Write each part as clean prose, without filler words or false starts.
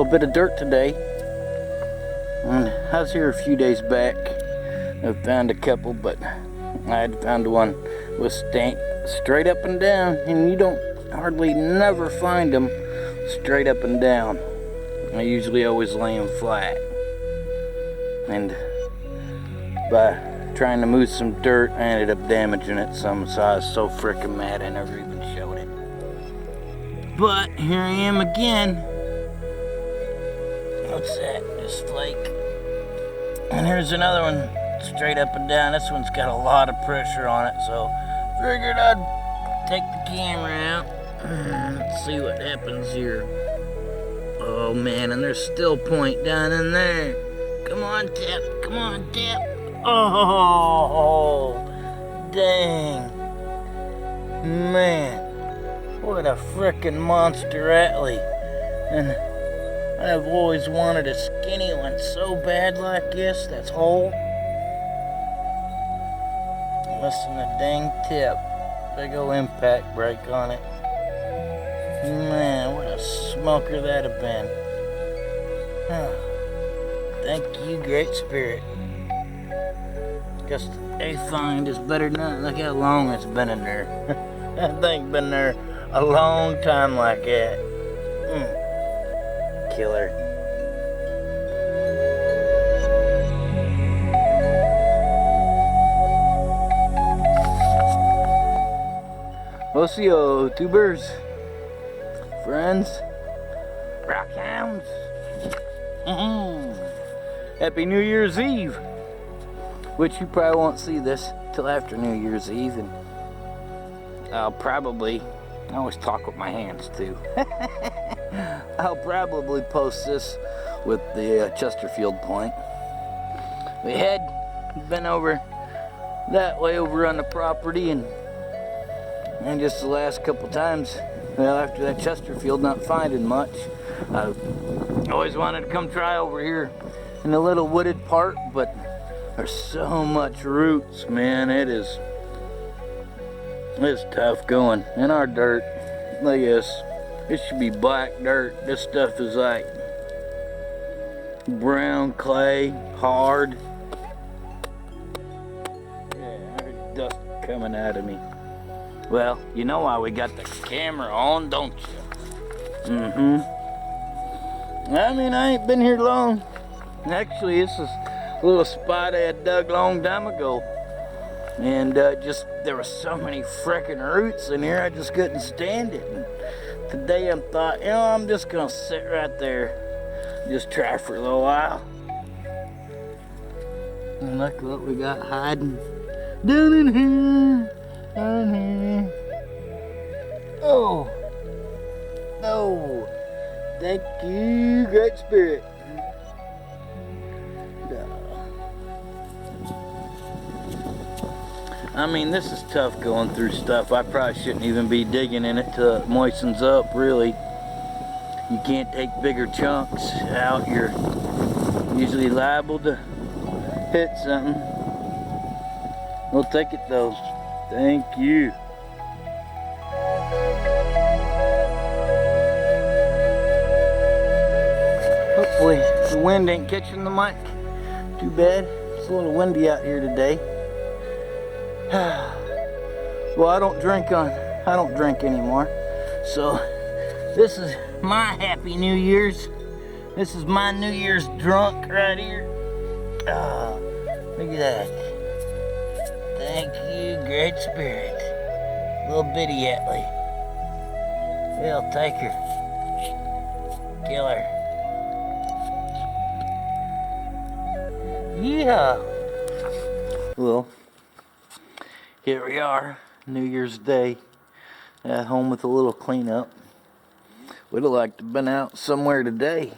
little bit of dirt today. And I was here a few days back. I found a couple, but I had found one with straight up and down, and you don't hardly never find them straight up and down. I usually always lay them flat. And by trying to move some dirt, I ended up damaging it some, so I was so freaking mad I never even showed it. But here I am again. What's that? Just flake. And here's another one straight up and down. This one's got a lot of pressure on it, so figured I'd take the camera out. Let's see what happens here. Oh man, and there's still point down in there. Come on, tap. Come on, tap. Oh, dang. Man, what a frickin' monster Atlee. And I've always wanted a skinny one so bad like this that's whole. Listen to the dang tip. Big ol' impact brake on it. Man, what a smoker that'd have been. Thank you, Great Spirit. Guess a find is better than none. Look how long it's been in there. That thing been there a long time like that. Killer. Osio, tubers, friends, rockhounds. Happy New Year's Eve, which you probably won't see this till after New Year's Eve, and I always talk with my hands too. I'll probably post this with the Chesterfield point. We had been over that way over on the property, and just the last couple times, well, after that Chesterfield not finding much, I always wanted to come try over here in the little wooded part, but there's so much roots, man. It's tough going. And our dirt, look at this. This should be black dirt. This stuff is like brown clay, hard. Yeah, there's dust coming out of me. Well, you know why we got the camera on, don't you? I mean, I ain't been here long. Actually, this is a little spot I had dug a long time ago. And there were so many frickin' roots in here, I just couldn't stand it. And today I thought, I'm just gonna sit right there, just try for a little while. And look what we got hiding down in here. Down here. Oh, no. Thank you, Great Spirit. I mean, this is tough going through stuff. I probably shouldn't even be digging in it till it moistens up, really. You can't take bigger chunks out. You're usually liable to hit something. We'll take it though. Thank you. Hopefully the wind ain't catching the mic too bad. It's a little windy out here today. Well, I don't drink anymore. So this is my Happy New Year's. This is my New Year's drunk right here. Look at that. Thank you, Great Spirit. Little bitty Atlee. We'll take her. Kill her. Yeah. Well, here we are, New Year's Day, at home with a little cleanup. We'd have liked to have been out somewhere today,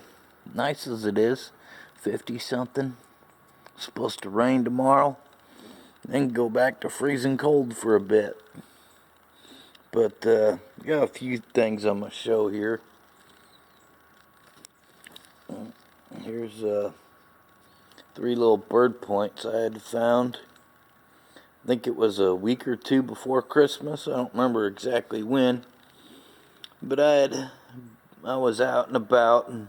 nice as it is, 50 something. Supposed to rain tomorrow, then go back to freezing cold for a bit. But got a few things I'm gonna show here. Here's 3 little bird points I had found. I think it was a week or two before Christmas. I don't remember exactly when. But I was out and about and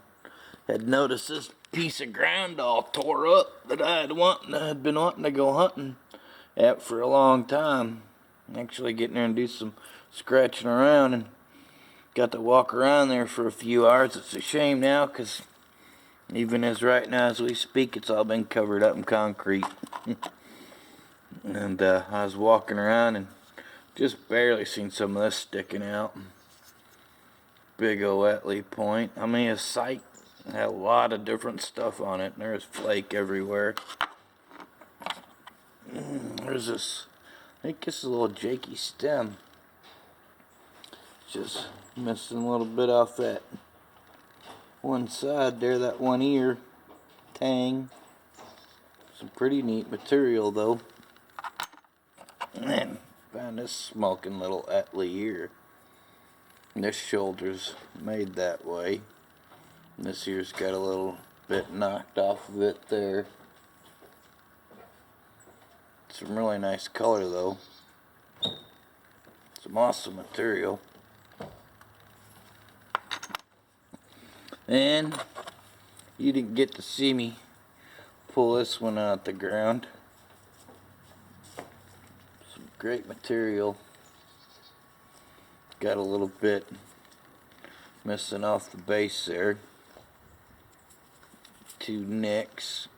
had noticed this piece of ground all tore up that I had been wanting to go hunting at for a long time. Actually getting there and do some scratching around, and got to walk around there for a few hours. It's a shame now, because even as right now as we speak, it's all been covered up in concrete. And I was walking around and just barely seen some of this sticking out. Big old Etley point. I mean, a sight had a lot of different stuff on it. There's flake everywhere. There's this, I think this is a little jakey stem. Just missing a little bit off that one side there, that one ear. Tang. Some pretty neat material though. And then found this smoking little Etley ear. And this shoulder's made that way. And this ear's got a little bit knocked off of it there. Some really nice color though. Some awesome material. And you didn't get to see me pull this one out the ground. Some great material. Got a little bit missing off the base there. 2 nicks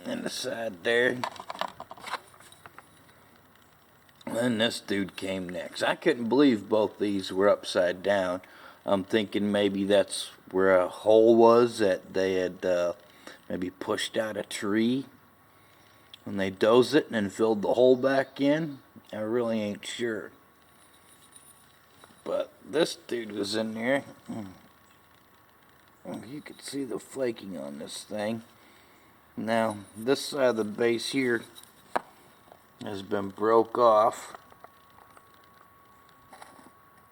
in the side there. And this dude came next. I couldn't believe both these were upside down. I'm thinking maybe that's where a hole was that they had maybe pushed out a tree and they dozed it and then filled the hole back in. I really ain't sure. But this dude was in there. You could see the flaking on this thing. Now, this side of the base here has been broke off.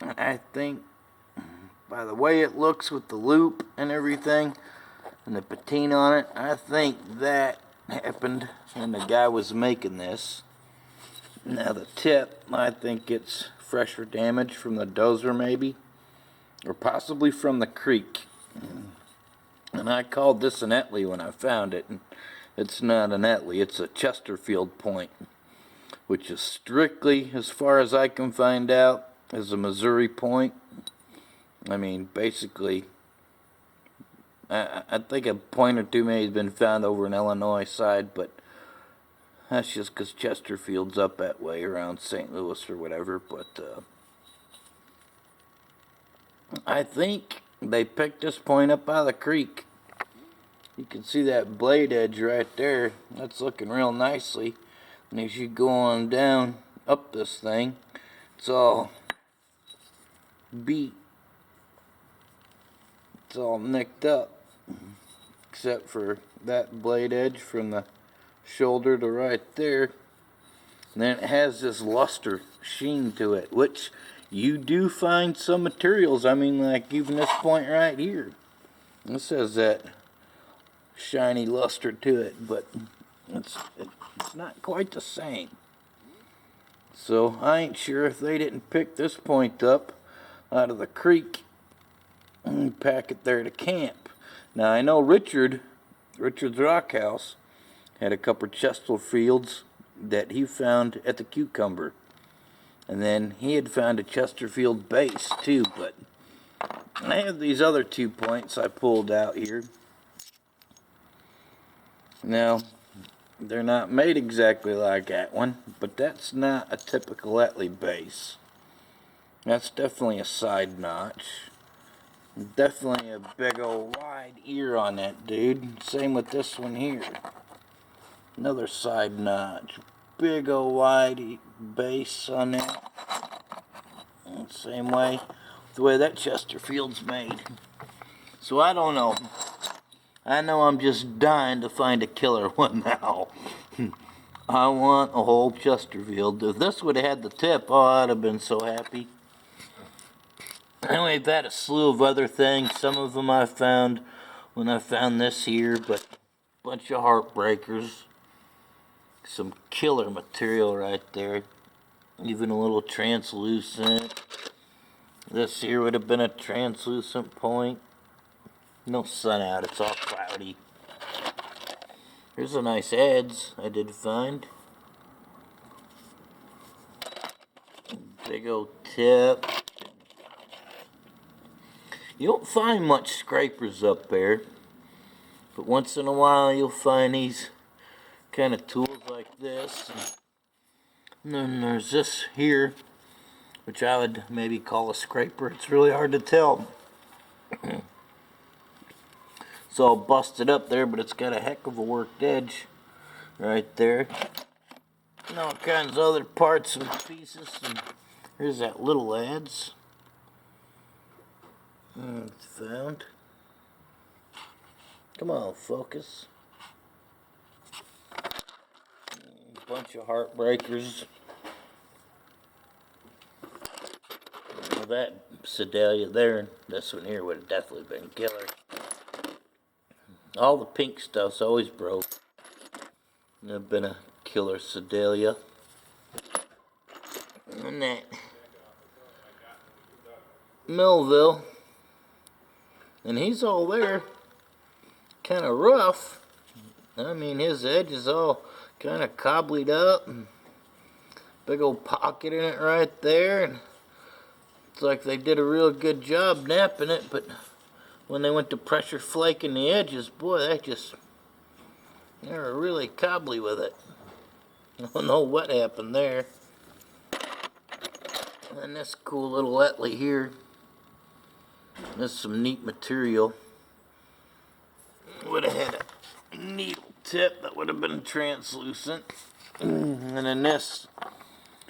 And I think, by the way it looks with the loop and everything, and the patina on it, I think that happened when the guy was making this. Now the tip, I think it's fresher damage from the dozer maybe, or possibly from the creek. And I called this an Etley when I found it, and it's not an Etley, it's a Chesterfield point, which is strictly, as far as I can find out, is a Missouri point. I mean, basically, I think a point or two may have been found over in Illinois side, but that's just because Chesterfield's up that way around St. Louis or whatever. But I think they picked this point up out of the creek. You can see that blade edge right there. That's looking real nicely. And as you go on down up this thing, it's all beat. It's all nicked up, except for that blade edge from the shoulder to right there. And then it has this luster sheen to it, which you do find some materials. I mean, like even this point right here, this has that shiny luster to it, but it's not quite the same. So I ain't sure if they didn't pick this point up out of the creek and pack it there to camp. Now I know Richard's Rock House had a couple Chesterfields that he found at the Cucumber, and then he had found a Chesterfield base too. But I have these other 2 points I pulled out here. Now they're not made exactly like that one, but that's not a typical Etley base. That's definitely a side notch. Definitely a big old wide ear on that dude. Same with this one here. Another side notch. Big old wide base on that. And same way, the way that Chesterfield's made. So I don't know. I know I'm just dying to find a killer one now. I want a whole Chesterfield. If this would have had the tip, oh, I'd have been so happy. Anyway, I've had a slew of other things. Some of them I found when I found this here, but a bunch of heartbreakers. Some killer material right there. Even a little translucent. This here would have been a translucent point. No sun out, it's all cloudy. Here's a nice adze I did find. Big old tip. You don't find much scrapers up there, but once in a while you'll find these kind of tools like this. And then there's this here, which I would maybe call a scraper. It's really hard to tell. It's all busted up there, but it's got a heck of a worked edge right there. And all kinds of other parts and pieces. And here's that little adze. It's found. Come on, focus. A bunch of heartbreakers. Well, that sedalia there, this one here would have definitely been killer. All the pink stuff's always broke. There've been a killer sedalia. And that Melville. And he's all there. Kind of rough. I mean, his edge is all kind of cobbled up. And big old pocket in it right there. And it's like they did a real good job napping it, but when they went to pressure flaking the edges, boy, they were really cobbly with it. I don't know what happened there. And this cool little Etley here. This is some neat material. Would have had a needle tip that would have been translucent. And then this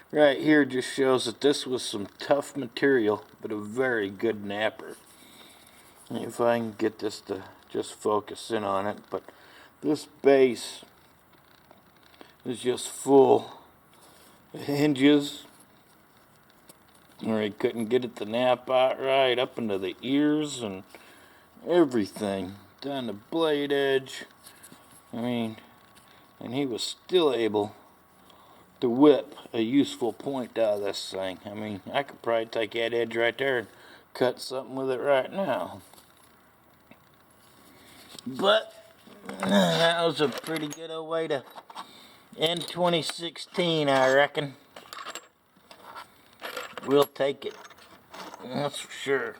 right here just shows that this was some tough material, but a very good napper. If I can get this to just focus in on it, but this base is just full of hinges where he couldn't get it to nap out right, up into the ears and everything, down the blade edge. I mean, and he was still able to whip a useful point out of this thing. I mean, I could probably take that edge right there and cut something with it right now. But that was a pretty good old way to end 2016, I reckon. We'll take it. That's for sure.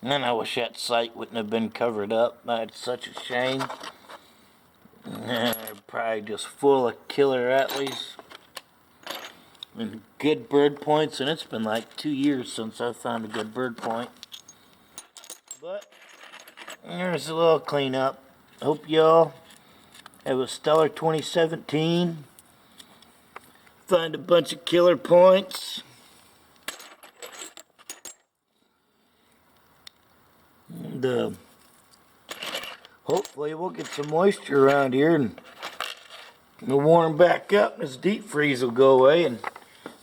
And I wish that site wouldn't have been covered up. That's such a shame. They're probably just full of killer Atleys and good bird points. And it's been like 2 years since I found a good bird point. But there's a little cleanup. Hope y'all have a stellar 2017. Find a bunch of killer points. And hopefully we'll get some moisture around here and it'll warm back up and this deep freeze will go away and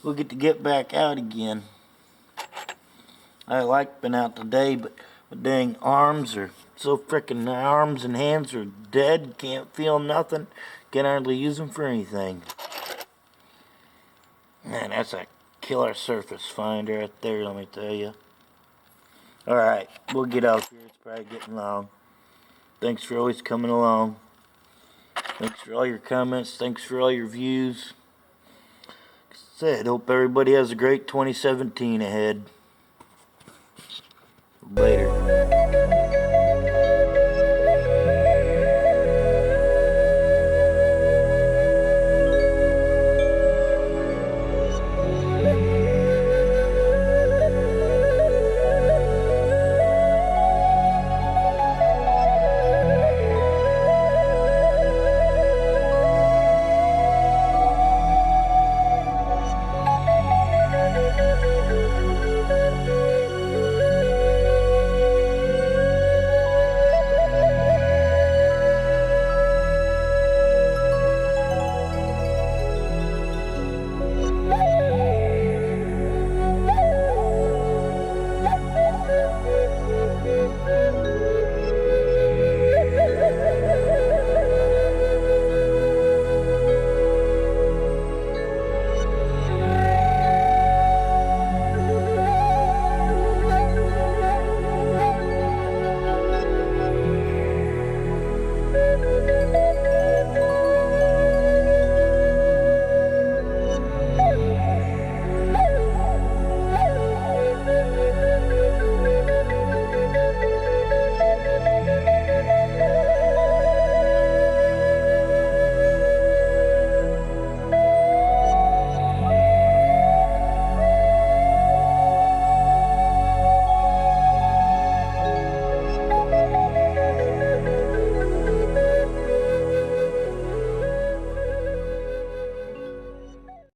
we'll get back out again. I like being out today, but my dang arms are so frickin' arms and hands are dead. Can't feel nothing. Can hardly use them for anything. Man, that's a killer surface finder right there, let me tell you. Alright, we'll get out here. It's probably getting long. Thanks for always coming along. Thanks for all your comments. Thanks for all your views. Like I said, hope everybody has a great 2017 ahead. Later.